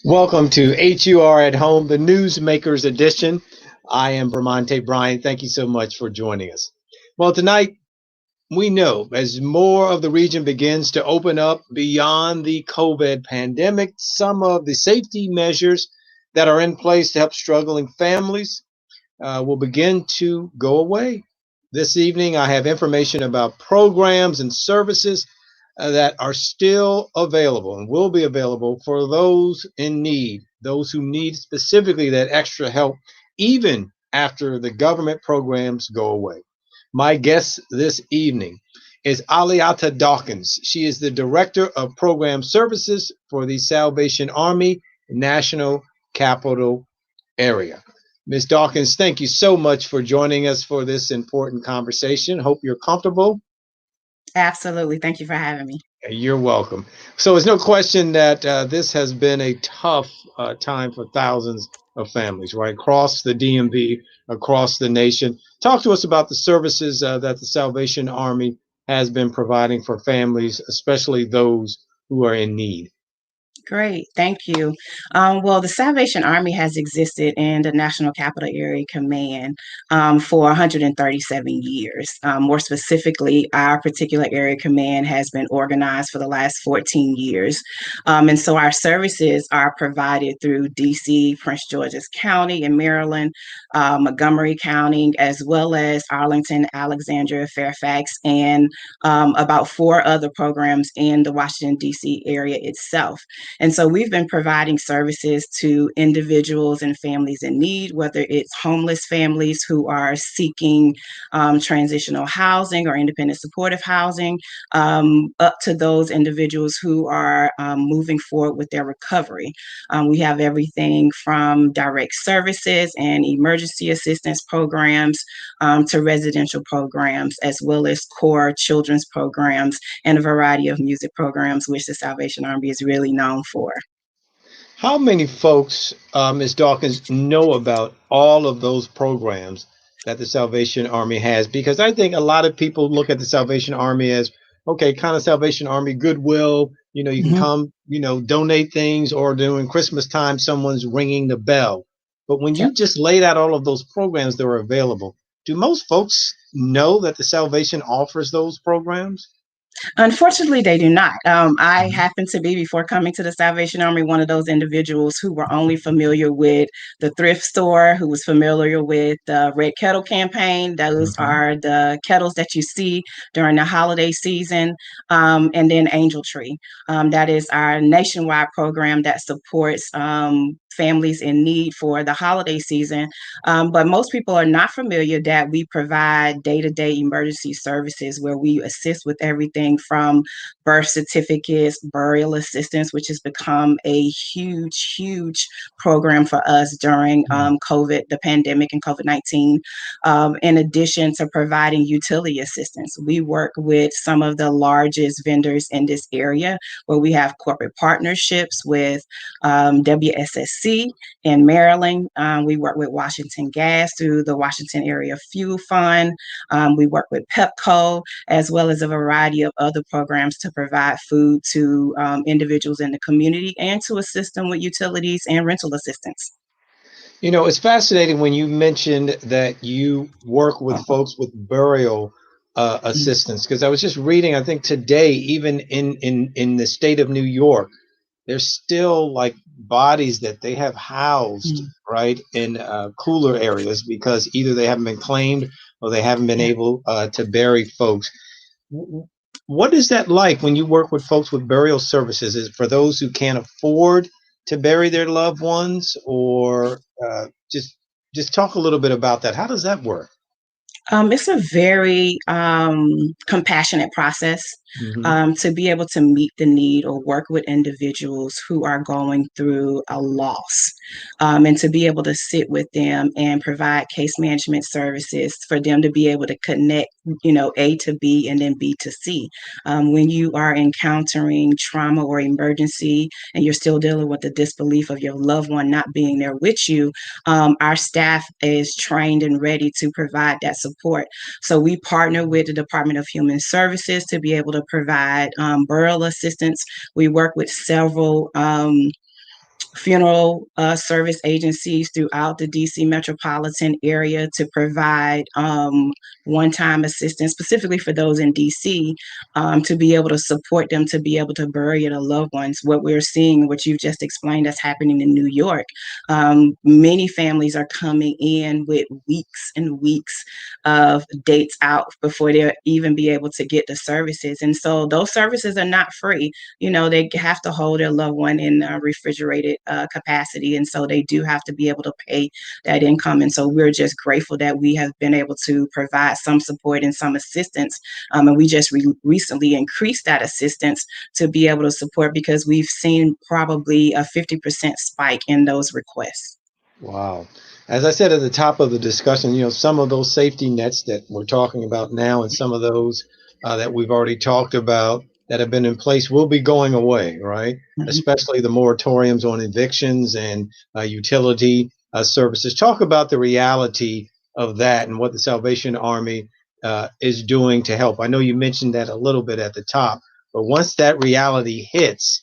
Welcome to HUR at Home, the Newsmakers edition. I am Bramante Bryan. Thank you so much for joining us. Well, tonight, we know as more of the region begins to open up beyond the COVID pandemic, some of the safety measures that are in place to help struggling families will begin to go away. This evening, I have information about programs and services that are still available and will be available for those in need, those who need specifically that extra help, even after the government programs go away. My guest this evening is Aleata Hawkins. She is the Director of Program Services for the Salvation Army National Capital Area. Ms. Dawkins, thank you so much for joining us for this important conversation. Hope you're comfortable. Absolutely. Thank you for having me. You're welcome. So there's no question that this has been a tough time for thousands of families, right, across the DMV, across the nation. Talk to us about the services that the Salvation Army has been providing for families, especially those who are in need. Great, thank you. Well, the Salvation Army has existed in the National Capital Area Command for 137 years. More specifically, our particular area command has been organized for the last 14 years. And so our services are provided through DC, Prince George's County in Maryland, Montgomery County, as well as Arlington, Alexandria, Fairfax, and about 4 other programs in the Washington, DC area itself. And so we've been providing services to individuals and families in need, whether it's homeless families who are seeking transitional housing or independent supportive housing, up to those individuals who are moving forward with their recovery. We have everything from direct services and emergency assistance programs to residential programs, as well as core children's programs and a variety of music programs, which the Salvation Army is really known for. How many folks, Ms. Dawkins, know about all of those programs that the Salvation Army has? Because I think a lot of people look at the Salvation Army as, okay, kind of Salvation Army, goodwill, you can come, donate things, or during Christmas time, someone's ringing the bell. But when you just laid out all of those programs that are available, do most folks know that the Salvation offers those programs? Unfortunately, they do not. I happen to be, before coming to the Salvation Army, one of those individuals who were only familiar with the thrift store, who was familiar with the Red Kettle campaign. Those are the kettles that you see during the holiday season, and then Angel Tree. That is our nationwide program that supports families in need for the holiday season. But most people are not familiar that we provide day-to-day emergency services where we assist with everything from birth certificates, burial assistance, which has become a huge program for us during COVID, the pandemic and COVID-19, in addition to providing utility assistance. We work with some of the largest vendors in this area where we have corporate partnerships with WSSC in Maryland. We work with Washington Gas through the Washington Area Fuel Fund. We work with Pepco, as well as a variety of other programs to provide food to individuals in the community and to assist them with utilities and rental assistance. It's fascinating when you mentioned that you work with folks with burial assistance, because I was just reading, I think today, even in the state of New York, there's still like bodies that they have housed right in cooler areas because either they haven't been claimed or they haven't been able to bury folks. What is that like when you work with folks with burial services? Is it for those who can't afford to bury their loved ones, or just talk a little bit about that? How does that work? It's a very compassionate process to be able to meet the need or work with individuals who are going through a loss, and to be able to sit with them and provide case management services for them to be able to connect, A to B and then B to C. When you are encountering trauma or emergency and you're still dealing with the disbelief of your loved one not being there with you, our staff is trained and ready to provide that support. So we partner with the Department of Human Services to be able to provide burial assistance. We work with several funeral service agencies throughout the DC metropolitan area to provide one-time assistance, specifically for those in DC, to be able to support them, to be able to bury their loved ones. What we're seeing, what you've just explained, that's happening in New York. Many families are coming in with weeks and weeks of dates out before they'll even be able to get the services. And so those services are not free. They have to hold their loved one in a refrigerated capacity. And so they do have to be able to pay that income. And so we're just grateful that we have been able to provide some support and some assistance. And we just recently increased that assistance to be able to support, because we've seen probably a 50% spike in those requests. Wow. As I said at the top of the discussion, some of those safety nets that we're talking about now and some of those that we've already talked about that have been in place will be going away, right? Mhm. Especially the moratoriums on evictions and utility services. Talk about the reality of that and what the Salvation Army is doing to help. I know you mentioned that a little bit at the top, but once that reality hits,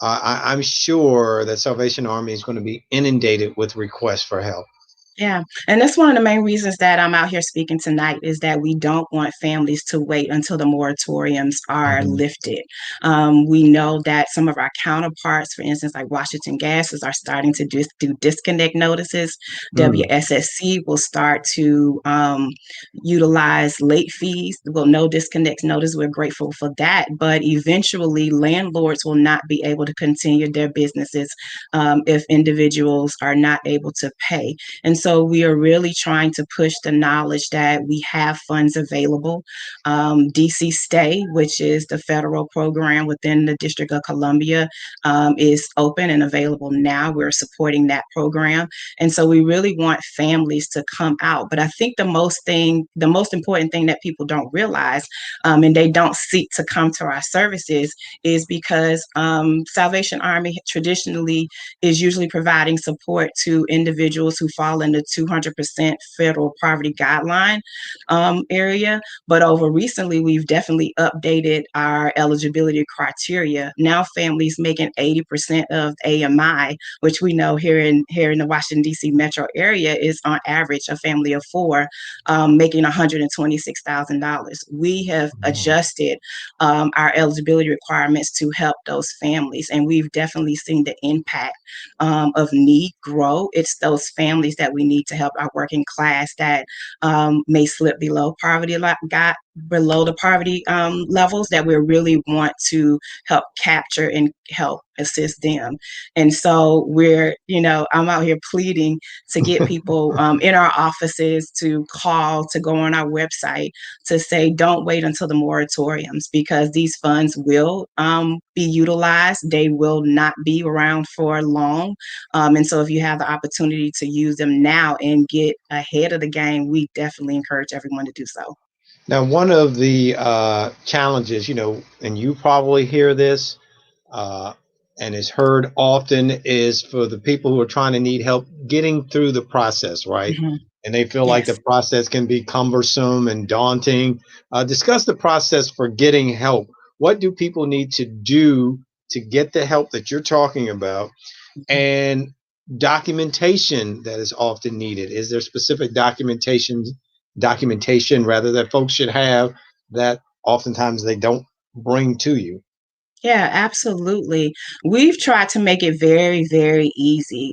I'm sure that Salvation Army is going to be inundated with requests for help. Yeah. And that's one of the main reasons that I'm out here speaking tonight, is that we don't want families to wait until the moratoriums are Mhm. lifted. We know that some of our counterparts, for instance, like Washington Gases, are starting to do disconnect notices. Mm. WSSC will start to utilize late fees. Well, no disconnect notice. We're grateful for that. But eventually, landlords will not be able to continue their businesses if individuals are not able to pay. And so we are really trying to push the knowledge that we have funds available. DC Stay, which is the federal program within the District of Columbia, is open and available now. We're supporting that program. And so we really want families to come out. But I think the most important thing that people don't realize, and they don't seek to come to our services, is because Salvation Army traditionally is usually providing support to individuals who fall in the 200% federal poverty guideline area. But over recently, we've definitely updated our eligibility criteria. Now families making 80% of AMI, which we know here in the Washington, D.C. metro area, is on average a family of four making $126,000. We have adjusted our eligibility requirements to help those families, and we've definitely seen the impact of need grow. It's those families that we need to help, our working class that may slip below the poverty levels, that we really want to help capture and help assist them. And so I'm out here pleading to get people in our offices to call, to go on our website, to say, don't wait until the moratoriums, because these funds will be utilized. They will not be around for long. And so if you have the opportunity to use them now and get ahead of the game, we definitely encourage everyone to do so. Now, one of the challenges, and you probably hear this uh, and is heard often, is for the people who are trying to need help getting through the process, right? Mhm. And they feel like Yes. the process can be cumbersome and daunting. Discuss the process for getting help. What do people need to do to get the help that you're talking about? And documentation that is often needed. Is there specific documentation rather that folks should have that oftentimes they don't bring to you? Yeah, absolutely. We've tried to make it very, very easy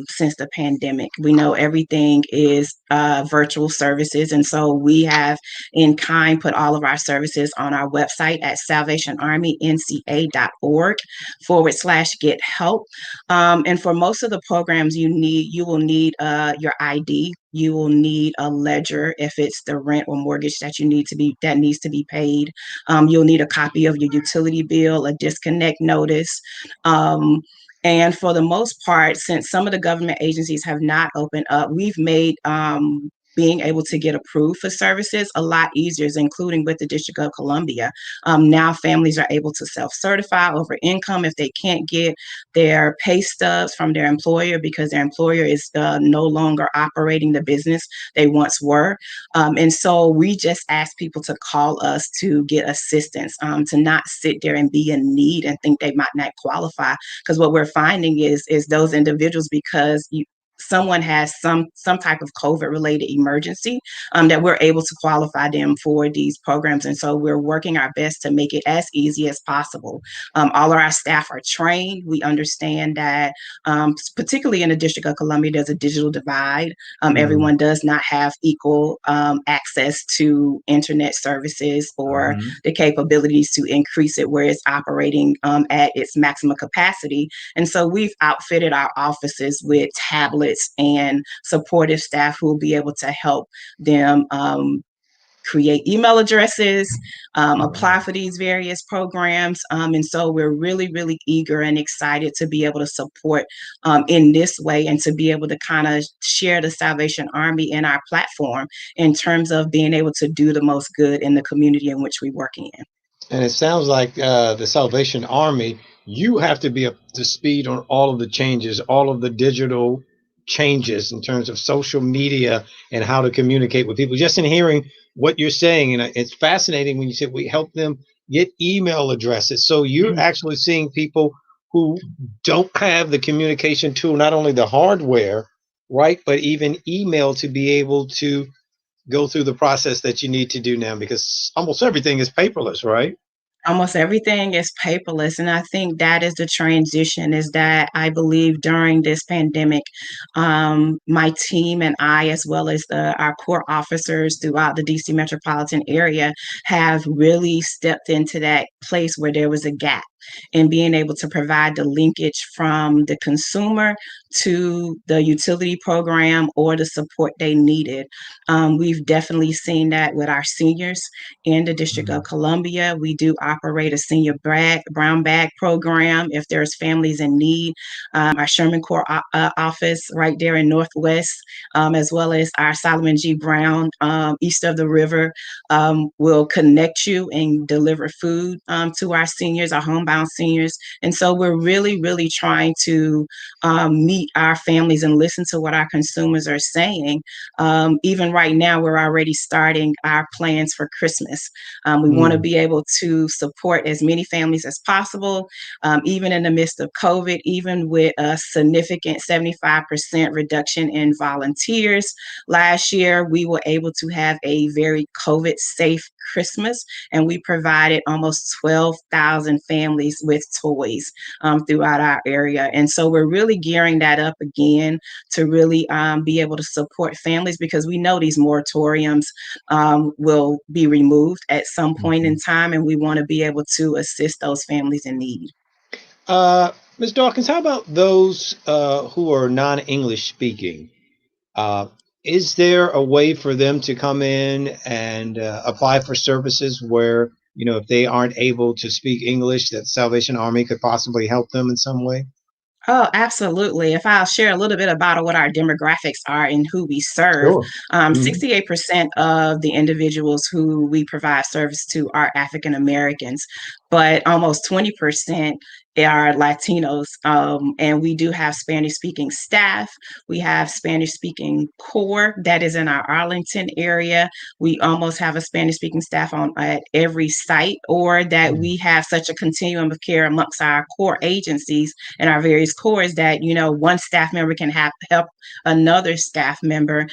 since the pandemic. We know everything is virtual services. And so we have in kind put all of our services on our website at salvationarmynca.org/get help. And for most of the programs you will need your ID. You will need a ledger if it's the rent or mortgage that needs to be paid. You'll need a copy of your utility bill, a disconnect notice. And for the most part, since some of the government agencies have not opened up, we've made being able to get approved for services a lot easier, including with the District of Columbia. Now families are able to self-certify over income if they can't get their pay stubs from their employer because their employer is no longer operating the business they once were. And so we just ask people to call us to get assistance, to not sit there and be in need and think they might not qualify. Because what we're finding is those individuals, because someone has some type of COVID related emergency, that we're able to qualify them for these programs. And so we're working our best to make it as easy as possible. All of our staff are trained. We understand that, particularly in the District of Columbia, there's a digital divide. Everyone does not have equal access to internet services or the capabilities to increase it where it's operating at its maximum capacity. And so we've outfitted our offices with tablets and supportive staff who will be able to help them create email addresses, apply for these various programs. And so we're really, really eager and excited to be able to support in this way and to be able to kind of share the Salvation Army in our platform in terms of being able to do the most good in the community in which we're working in. And it sounds like the Salvation Army, you have to be up to speed on all of the changes, all of the digital changes in terms of social media and how to communicate with people. Just in hearing what you're saying, and it's fascinating when you said we help them get email addresses. So you're actually seeing people who don't have the communication tool, not only the hardware, right, but even email to be able to go through the process that you need to do now, because almost everything is paperless, right? Almost everything is paperless. And I think that is the transition, is that I believe during this pandemic, my team and I, as well as our core officers throughout the DC metropolitan area, have really stepped into that place where there was a gap in being able to provide the linkage from the consumer to the utility program or the support they needed. We've definitely seen that with our seniors in the District of Columbia. We do operate a senior brown bag program if there's families in need. Our Sherman Corps office right there in Northwest, as well as our Solomon G. Brown east of the river, will connect you and deliver food to our seniors, our homebound seniors. And so we're really, really trying to meet our families and listen to what our consumers are saying. Even right now, we're already starting our plans for Christmas. We want to be able to support as many families as possible, even in the midst of COVID, even with a significant 75% reduction in volunteers. Last year, we were able to have a very COVID safe Christmas, and we provided almost 12,000 families with toys throughout our area. And so we're really gearing that up again to really be able to support families, because we know these moratoriums will be removed at some point in time, and we want to be able to assist those families in need. Ms. Dawkins, how about those who are non-English speaking? Is there a way for them to come in and apply for services where, if they aren't able to speak English, that Salvation Army could possibly help them in some way? Oh, absolutely. If I'll share a little bit about what our demographics are and who we serve, Sure. 68% of the individuals who we provide service to are African Americans, but almost 20% are Latinos. And we do have Spanish speaking staff. We have Spanish speaking core that is in our Arlington area. We almost have a Spanish speaking staff at every site, or that we have such a continuum of care amongst our core agencies and our various cores that, one staff member can help another staff member.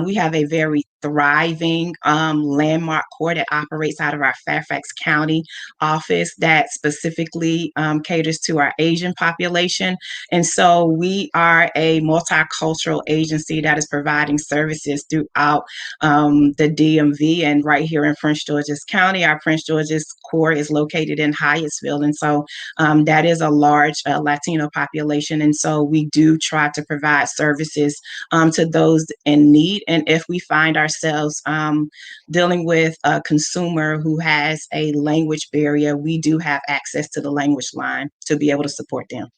We have a very thriving landmark core that operates out of our Fairfax County office that specifically caters to our Asian population. And so we are a multicultural agency that is providing services throughout the DMV, and right here in Prince George's County. Our Prince George's core is located in Hyattsville. And so that is a large Latino population. And so we do try to provide services to those in need. And if we find ourselves dealing with a consumer who has a language barrier, we do have access to the language line to be able to support them.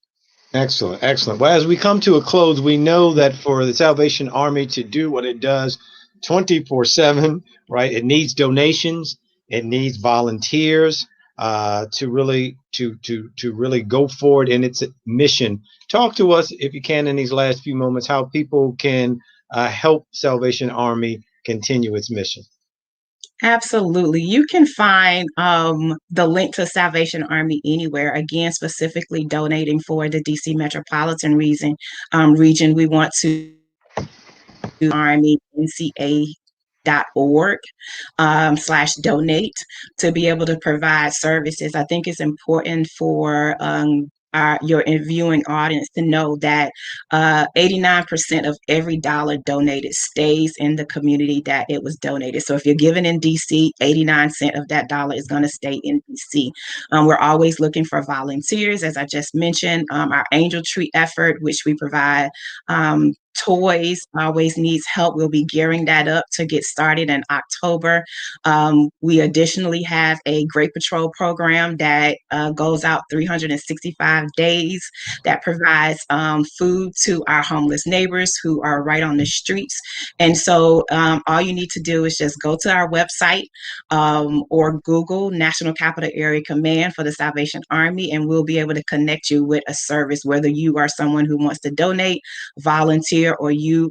Excellent, excellent. Well, as we come to a close, we know that for the Salvation Army to do what it does, 24/7, right? It needs donations. It needs volunteers to really go forward in its mission. Talk to us, if you can, in these last few moments, how people can help Salvation Army continue its mission. Absolutely. You can find the link to Salvation Army anywhere. Again, specifically donating for the DC metropolitan region. We want to Army NCA.org /donate to be able to provide services. I think it's important for your viewing audience to know that 89% of every dollar donated stays in the community that it was donated. So if you're giving in DC, 89 cents of that dollar is going to stay in DC. We're always looking for volunteers, as I just mentioned. Our Angel Tree effort, which we provide toys, always needs help. We'll be gearing that up to get started in October. We additionally have a Great Patrol program that goes out 365 days that provides food to our homeless neighbors who are right on the streets. And so all you need to do is just go to our website or Google National Capital Area Command for the Salvation Army, and we'll be able to connect you with a service, whether you are someone who wants to donate, volunteer,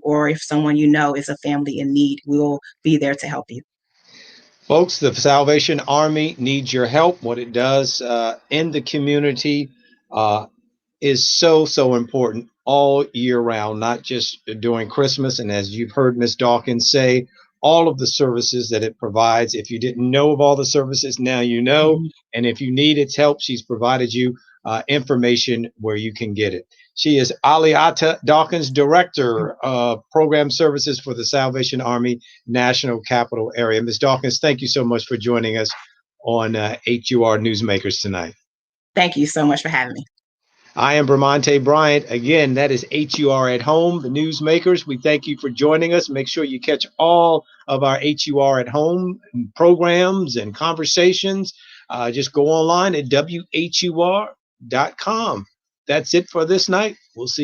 or if someone you know is a family in need, we'll be there to help you. Folks, the Salvation Army needs your help. What it does in the community is so important all year round, not just during Christmas. And as you've heard Ms. Dawkins say, all of the services that it provides. If you didn't know of all the services, now you know. Mm-hmm. And if you need its help, she's provided you information where you can get it. She is Aleata Dawkins, Director of Program Services for the Salvation Army National Capital Area. Ms. Dawkins, thank you so much for joining us on HUR Newsmakers tonight. Thank you so much for having me. I am Bramante Bryant. Again, that is HUR at Home, the Newsmakers. We thank you for joining us. Make sure you catch all of our HUR at Home programs and conversations. Just go online at WHUR.com. That's it for this night. We'll see